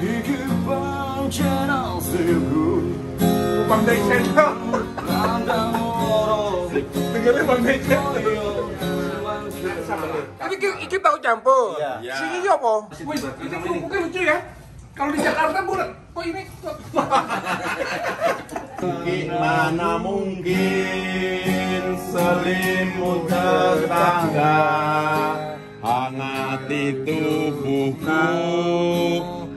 Bang Day Channel. Dengerin Bang Day Channel. Ini tahu campur. Iya. Sini apa? Wih, ini kerupuknya lucu ya. Kalau di Jakarta bulat. Kok ini? Gimana mungkin selimut tetangga hangati tubuhku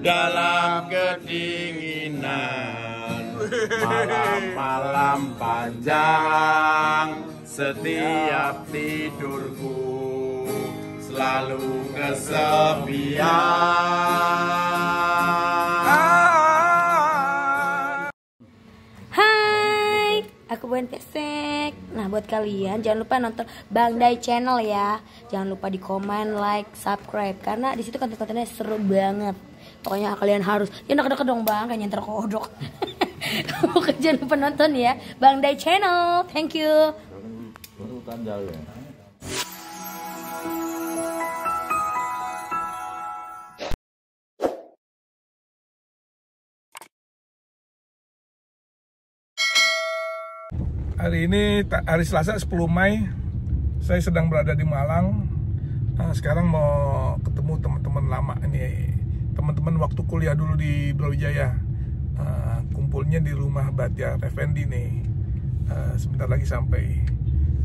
dalam kedinginan. Malam-malam panjang setiap tidurku selalu kesepian. Hai, aku Boen Pesek. Nah, buat kalian jangan lupa nonton Bang Day Channel ya. Jangan lupa di komen, like, subscribe karena di situ konten-kontennya seru banget. Pokoknya kalian harus ya deket-deket dong Bang, kayak nyenter kodok. Jangan lupa nonton ya Bang Day Channel. Thank you. Hari ini hari Selasa 10 Mei. Saya sedang berada di Malang. Sekarang mau ketemu teman-teman lama ini. Teman-teman waktu kuliah dulu di Brawijaya. Kumpulnya di rumah Bahtiar Effendi nih. Sebentar lagi sampai.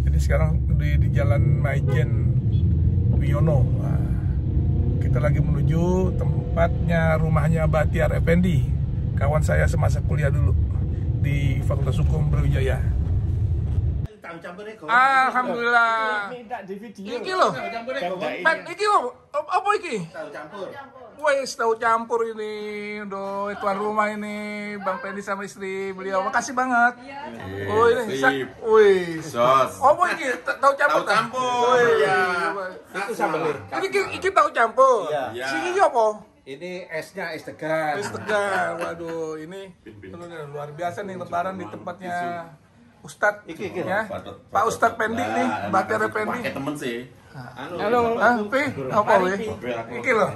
Jadi sekarang di Jalan Maijen Wiono. Kita lagi menuju tempatnya rumahnya Bahtiar Effendi, kawan saya semasa kuliah dulu di Fakultas Hukum Brawijaya. Alhamdulillah. Iki loh. Ben iki loh. Apa iki? Tahu campur. Wes tahu campur ini. Udah tuan rumah ini Bang Pendi sama istri beliau. Makasih banget. Oh ini. Wih. Sos. Apa iki? Tahu campur. Tahu campur. Iya. Itu sambal. Iki tahu campur. Iya. Sini apa? Ini esnya es tegar. Es tegar. Waduh, ini luar biasa nih lebaran di tempatnya Ustadz, ya, Pak Ustadz Pendi nih, Bahtiar Effendi. Pakai temen sih. Halo, Pi, apa weh? Iki loh,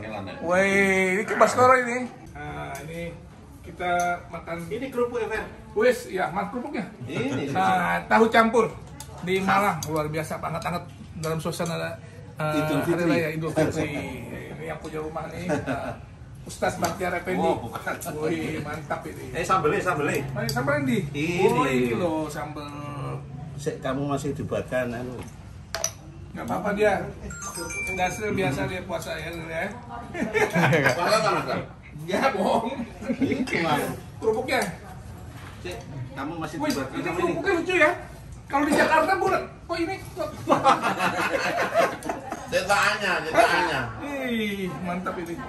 weh, ini Baskoro ini. Nah, ini kita makan. Ini kerupuk ya, Fer? Wes, ya, makan kerupuknya. Ini. Nah, tahu campur di Malang, luar biasa, hangat-hangat dalam suasana Idul hari Fitri. raya Idul Fitri. Ini yang punya rumah nih, Ustadz Bahtiar Effendi. Oh, bukan. Wih, mantap ini. Sambelnya. Mana sambal ini? Ini. Oh, ini loh sambal. Kamu masih dibuatkan anu. Nggak apa-apa dia. Dasar biasa dia puasa ya. Mana kan? Ya bohong. Kerupuknya. Kamu masih Wih, dibuatkan ini ini. kerupuknya lucu ya. Kalau di Jakarta bulat. Kok ini? Cetakannya. Ih, mantap ini.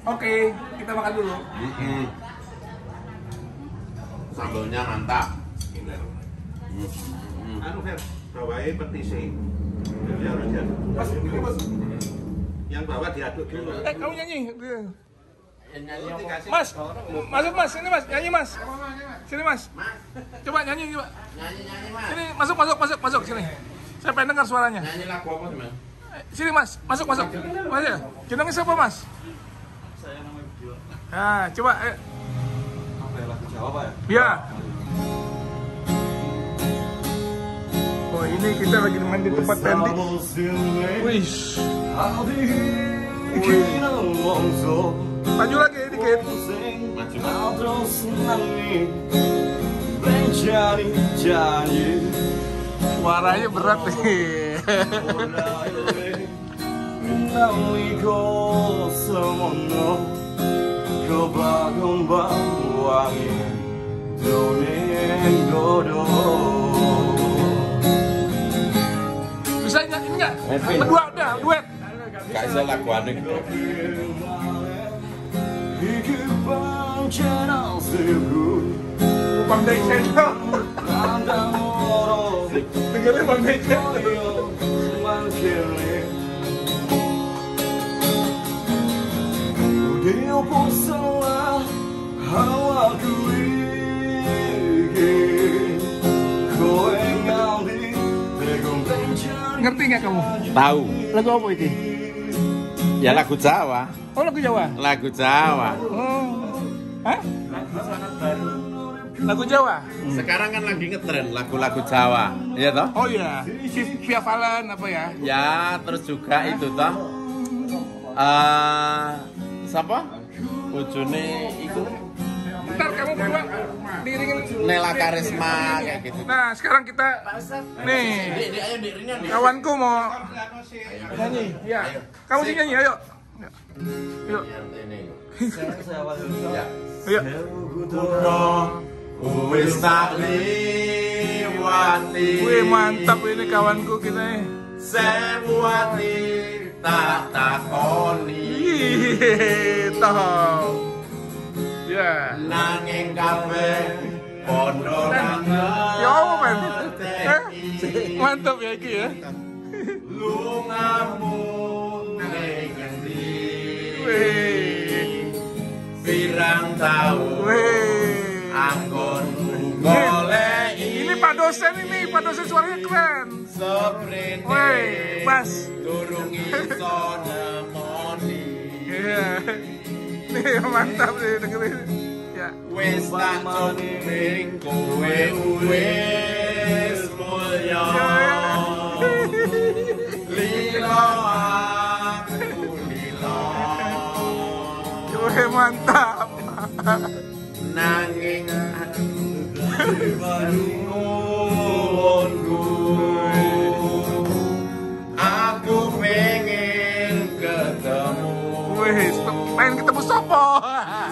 Oke, kita makan dulu. Sambalnya mantap. Anu, Fer, bawain petisi. Jadi harus diaduk. Mas, ini mas. Yang bawah diaduk dulu. Kamu nyanyi. Dikasih Mas, orang. masuk mas. Ini mas, nyanyi mas. Sini mas. Coba nyanyi coba. Nyanyi mas. Sini, masuk sini. Saya pengen dengar suaranya. Nyanyi lagu apa sih mas? Sini mas, masuk. Mas ya, jenengnya siapa mas? Saya namanya Bdio. Nah, coba. Apa ya lagu Jawa, Pak ya? Ya. Oh, ini kita lagi main di tempat Pendi. Wih. Maju lagi dikit. Maju. Suaranya berat nih. Bisa nyanyi nggak? Berdua udah, duet. Gak bisa lagu aneh. Bang Day Channel. Dengerin Bang Day Channel. Ngerti nggak kamu? Tahu. Lagu apa itu? Ya lagu Jawa. Oh, lagu Jawa. Lagu Jawa. Oh. Hah? Lagu Jawa? Sekarang kan lagi ngetren lagu-lagu Jawa, iya toh? Oh iya, Via Valen apa ya? Ya, terus juga itu toh. Siapa? Bojone itu Bentar, kamu berdua diiringin. Nela Karisma kayak gitu. Nah, sekarang kita nih, Ayo Rina. kawanku mau nyanyi. Ya, kamu sih nyanyi, ayo. Yuk. Ayo. Wis tak liwati. Wih, mantap ini kawanku kita. Semuati tak takoni. Ih, toh. Ya. Nanging kabeh pondo Ya apa men? Mantap ya iki ya. lungamu ning endi. Wih. Pirang taun Wih. anggon golek Ini Pak dosen ini, Pak dosen suaranya keren. seprene. Wih, Mas. Durung iso nemoni. Iya. Nih mantap nih dengerin. Ya. Wis tak cuping kowe wis mulya. Lila aku lila. Wih, mantap. Nanging aku nuwunku. Aku pengen ketemu. Wih, pengen ketemu sopo.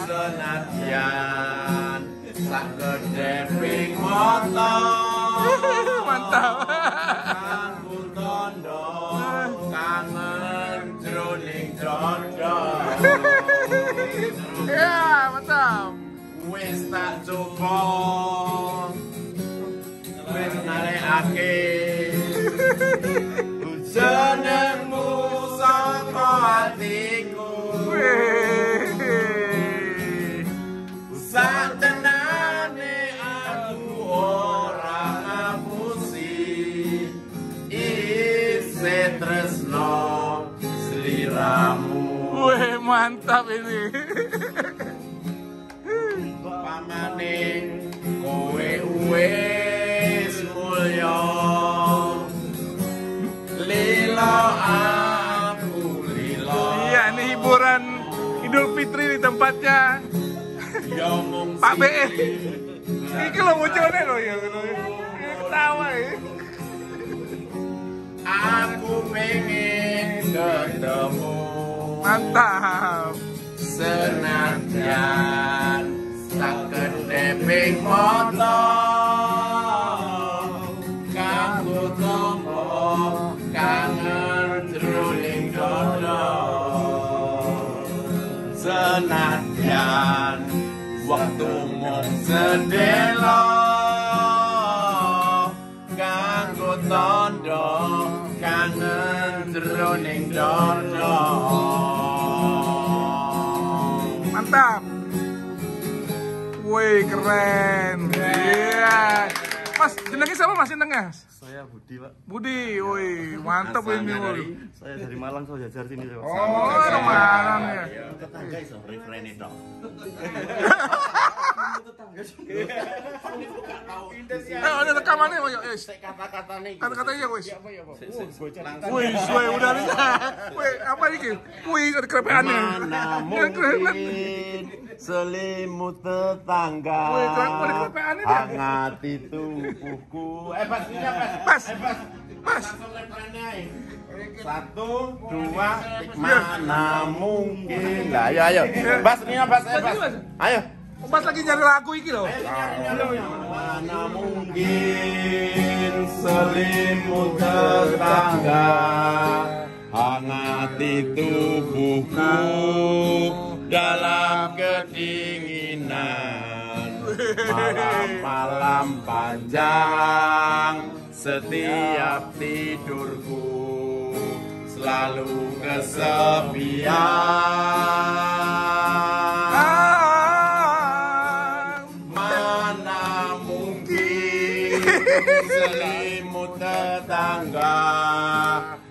Senadyan sak gede ping motor. Mantap. Aku tondo kangen jroning dondo. Ya, mantap. Wis tak coba wis narekake jenengmu saka atiku. Wih. Satenane aku ora ngapusi isih tresno sliramu. Wih, mantap ini. Pamane kowe wis mulya. Lila aku lila. Iya, ini hiburan Idul Fitri di tempatnya Ya mung Pak BE. Iki lo bocone lo ya. Ketawa ya. aku pengen ketemu. Mantap. Senadyan sak gede ping motor kanggo tombo kangen jroning dodo. Senadyan waktu mung sedelo kanggo tondo kangen jroning dodo. Mantap. Wih, keren. Iya. Mas, jenengnya siapa Mas jenengnya? Saya Budi, Pak. Budi. Wih, mantap ini. Asalnya Saya dari Malang, saya jajar sini, Pak. Oh, orang Malang ya. Tetangga iso referen itu. Ada rekamannya, wis. Kata-katane iki. Kata-katanya wis. Wih, udah nih. Wih, apa ini? Wih, ada kerepeannya. Mana mungkin selimut tetangga. Wih, ada kerepeannya dia. Hangati tubuhku. Pas ini apa? Pas. Pas. Langsung refrennya. 1, 2, mana mungkin. Lah, ayo. Bas ini Bas. Ayo. Mas lagi nyari lagu iki loh. Mana mungkin selimut tetangga hangati tubuhku dalam kedinginan malam-malam panjang setiap tidurku selalu kesepian. Mana mungkin selimut tetangga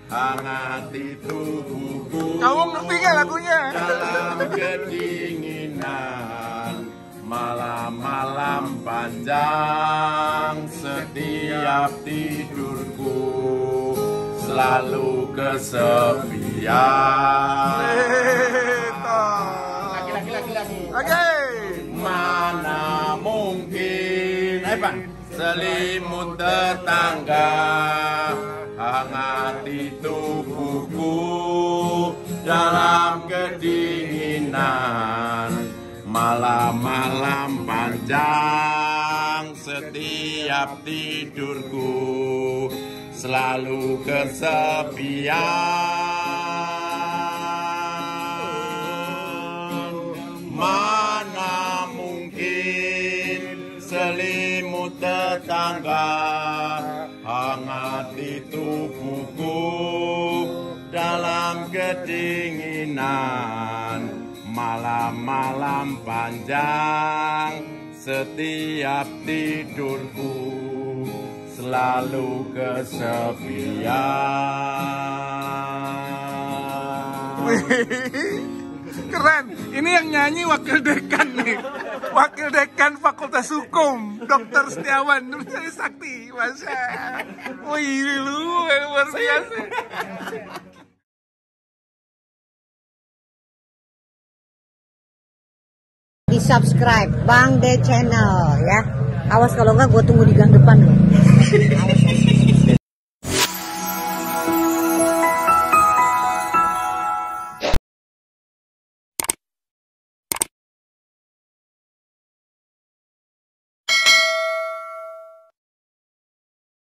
hangati tubuhku Kamu ngerti nggak lagunya? dalam kedinginan panjang, setiap tidurku selalu kesepian. Oke. Mana mungkin selimut tetangga hangati tubuhku dalam kedinginan. Malam-malam panjang, setiap tidurku selalu kesepian. Mana mungkin selimut tetangga hangati tubuhku dalam kedinginan. Malam-malam panjang, setiap tidurku selalu kesepian. Keren. Ini yang nyanyi wakil dekan nih. Wakil dekan Fakultas Hukum, Dr. Setiawan Nurjaya Sakti. Masa. Wih, lu luar biasa. Di subscribe Bang De Channel ya. Awas kalau enggak gue tunggu di gang depan loh. Awas.